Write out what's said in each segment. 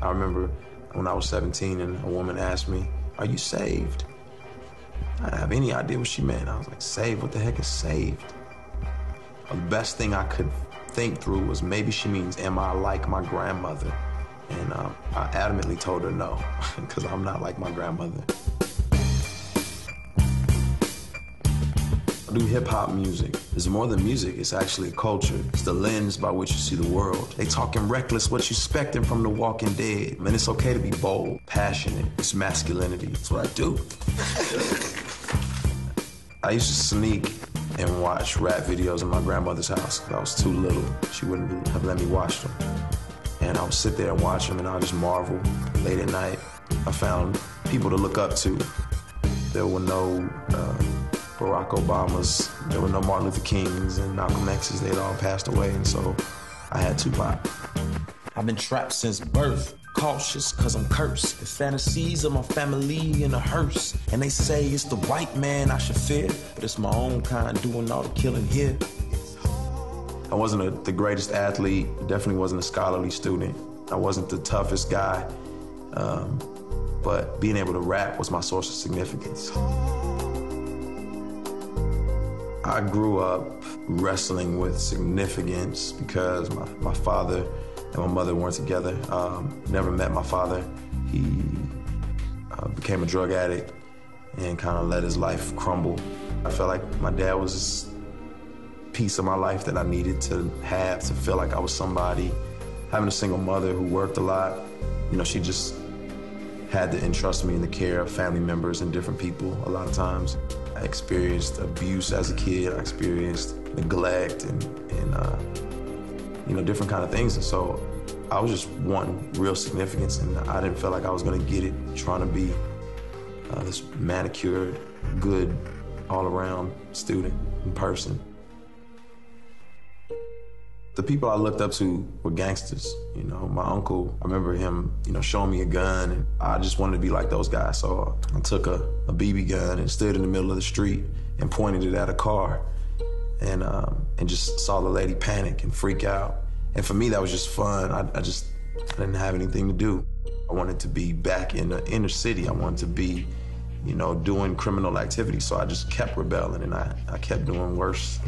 I remember when I was 17 and a woman asked me, "Are you saved?" I didn't have any idea what she meant. I was like, saved? What the heck is saved? The best thing I could think through was maybe she means, am I like my grandmother? And I adamantly told her no, because I'm not like my grandmother. I do hip-hop music. It's more than music, it's actually a culture. It's the lens by which you see the world. They talking reckless, what you expecting from the Walking Dead. Man, it's okay to be bold, passionate. It's masculinity. That's what I do. I used to sneak and watch rap videos in my grandmother's house. I was too little. She wouldn't have let me watch them. And I would sit there and watch them, and I would just marvel. Late at night, I found people to look up to. There were no Barack Obamas, there were no Martin Luther Kings and Malcolm X's. They'd all passed away, and so I had Tupac. I've been trapped since birth. Cautious, cause I'm cursed. The fantasies of my family in a hearse. And they say it's the white man I should fear, but it's my own kind doing all the killing here. I wasn't the greatest athlete, definitely wasn't a scholarly student. I wasn't the toughest guy, but being able to rap was my source of significance. I grew up wrestling with significance because my father and my mother weren't together. Never met my father. He became a drug addict and kind of let his life crumble. I felt like my dad was this piece of my life that I needed to have to feel like I was somebody. Having a single mother who worked a lot, you know, she just had to entrust me in the care of family members and different people a lot of times. I experienced abuse as a kid. I experienced neglect and you know, different kind of things. And so I was just wanting real significance, and I didn't feel like I was gonna get it trying to be this manicured, good, all-around student and person. The people I looked up to were gangsters. You know, my uncle, I remember him, you know, showing me a gun, and I just wanted to be like those guys. So I took a BB gun and stood in the middle of the street and pointed it at a car, and just saw the lady panic and freak out. And for me, that was just fun. I didn't have anything to do. I wanted to be back in the inner city. I wanted to be, you know, doing criminal activity. So I just kept rebelling, and I kept doing worse.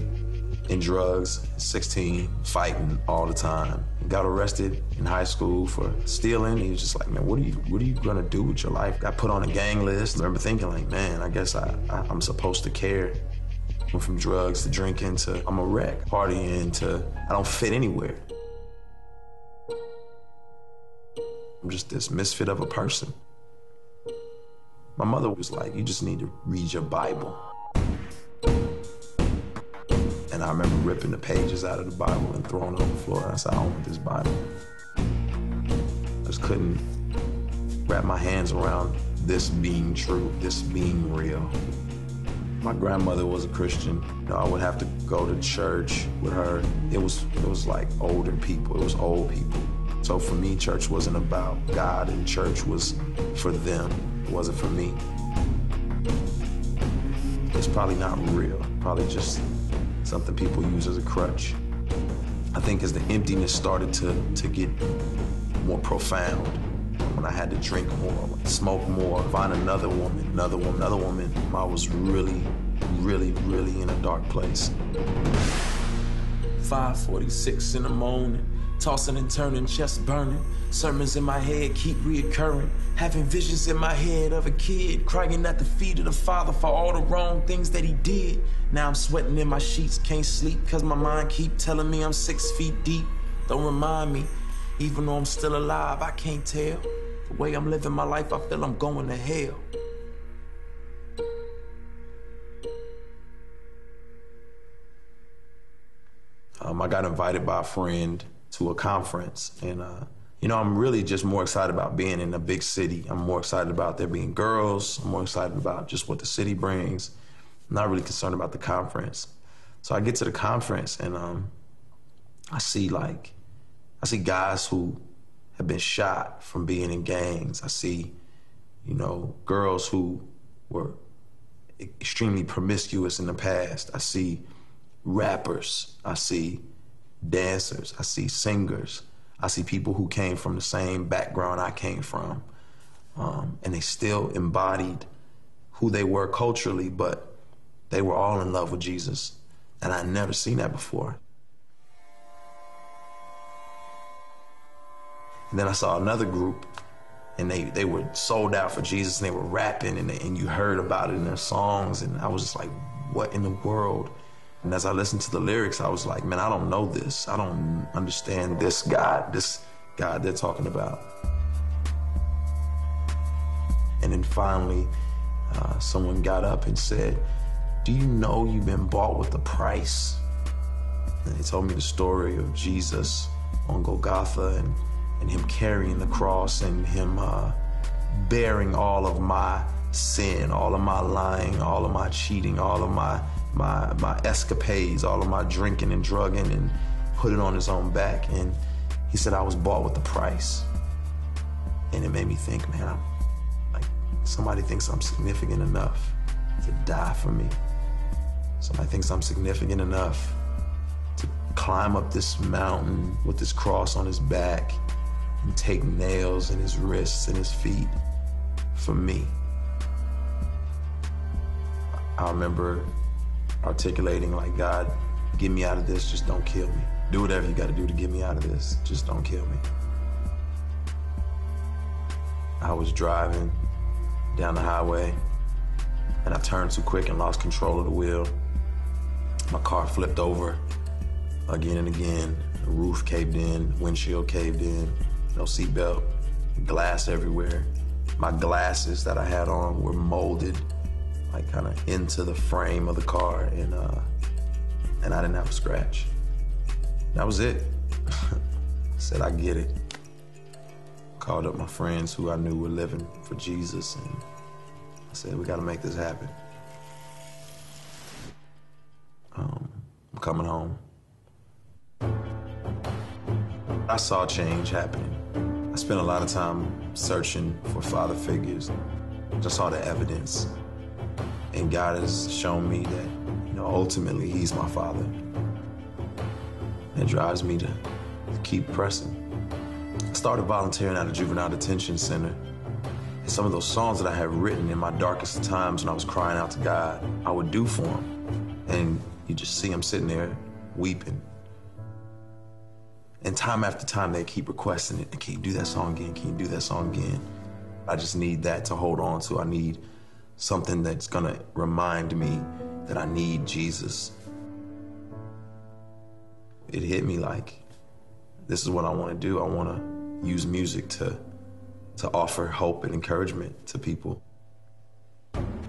In drugs, 16, fighting all the time. Got arrested in high school for stealing. He was just like, man, what are you gonna do with your life? Got put on a gang list. I remember thinking like, man, I guess I'm supposed to care. Went from drugs to drinking to I'm a wreck, partying to I don't fit anywhere. I'm just this misfit of a person. My mother was like, you just need to read your Bible. And I remember ripping the pages out of the Bible and throwing it on the floor. And I said, I don't want this Bible. I just couldn't wrap my hands around this being true, this being real. My grandmother was a Christian. You know, I would have to go to church with her. It was like older people. It was old people. So for me, church wasn't about God, and church was for them. It wasn't for me. It's probably not real. Probably just something people use as a crutch. I think as the emptiness started to get more profound, when I had to drink more, smoke more, find another woman, I was really, really, really in a dark place. 5:46 in the morning, tossing and turning, chest burning. Sermons in my head keep reoccurring. Having visions in my head of a kid crying at the feet of the Father for all the wrong things that he did. Now I'm sweating in my sheets, can't sleep cause my mind keep telling me I'm 6 feet deep. Don't remind me, even though I'm still alive, I can't tell. The way I'm living my life, I feel I'm going to hell. I got invited by a friend to a conference, and you know, I'm really just more excited about being in a big city. I'm more excited about there being girls. I'm more excited about just what the city brings. I'm not really concerned about the conference. So I get to the conference, and I see guys who have been shot from being in gangs. I see, you know, girls who were extremely promiscuous in the past. I see rappers. I see dancers. I see singers. I see people who came from the same background I came from, and they still embodied who they were culturally, but they were all in love with Jesus. And I'd never seen that before. And then I saw another group, and they were sold out for Jesus, and they were rapping, and you heard about it in their songs, and I was just like, what in the world? And as I listened to the lyrics, I was like, man, I don't know this. I don't understand this God they're talking about. And then finally, someone got up and said, do you know you've been bought with a price? And they told me the story of Jesus on Golgotha and him carrying the cross and him bearing all of my sin, all of my lying, all of my cheating, all of my escapades, all of my drinking and drugging, and put it on his own back. And he said, I was bought with a price. And it made me think, man, somebody thinks I'm significant enough to die for me. Somebody thinks I'm significant enough to climb up this mountain with this cross on his back and take nails in his wrists and his feet for me. I remember articulating like, God, get me out of this, just don't kill me. Do whatever you gotta do to get me out of this, just don't kill me. I was driving down the highway and I turned too quick and lost control of the wheel. My car flipped over again and again. The roof caved in, windshield caved in, no seatbelt, glass everywhere. My glasses that I had on were molded like kind of into the frame of the car, and I didn't have a scratch. That was it. I said, I get it. Called up my friends who I knew were living for Jesus, and I said, we gotta make this happen. I'm coming home. I saw change happening. I spent a lot of time searching for father figures. I saw the evidence. And God has shown me that, ultimately he's my father. It drives me to keep pressing. I started volunteering at a juvenile detention center. And some of those songs that I had written in my darkest times when I was crying out to God, I would do for him. And you just see him sitting there weeping. And time after time, they keep requesting it. Can you do that song again? Can you do that song again? I just need that to hold on to. I need something that's gonna remind me that I need Jesus. It hit me like, this is what I wanna do. I wanna use music to offer hope and encouragement to people.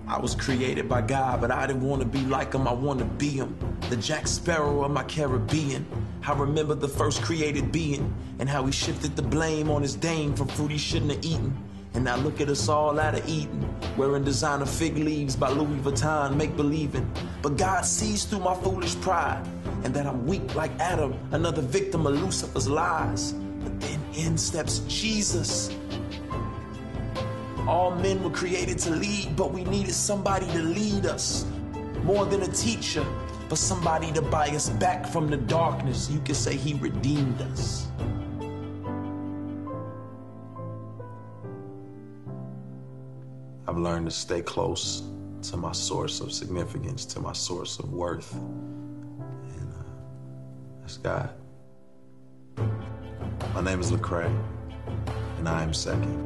I was created by God, but I didn't want to be like him, I want to be him. The Jack Sparrow of my Caribbean. I remember the first created being and how he shifted the blame on his dame for fruit he shouldn't have eaten. And now look at us all out of Eden, wearing designer fig leaves by Louis Vuitton, make-believing. But God sees through my foolish pride and that I'm weak like Adam, another victim of Lucifer's lies. But then in steps Jesus. All men were created to lead, but we needed somebody to lead us. More than a teacher, but somebody to buy us back from the darkness. You could say he redeemed us. I've learned to stay close to my source of significance, to my source of worth. And that's God. My name is Lecrae, and I am second.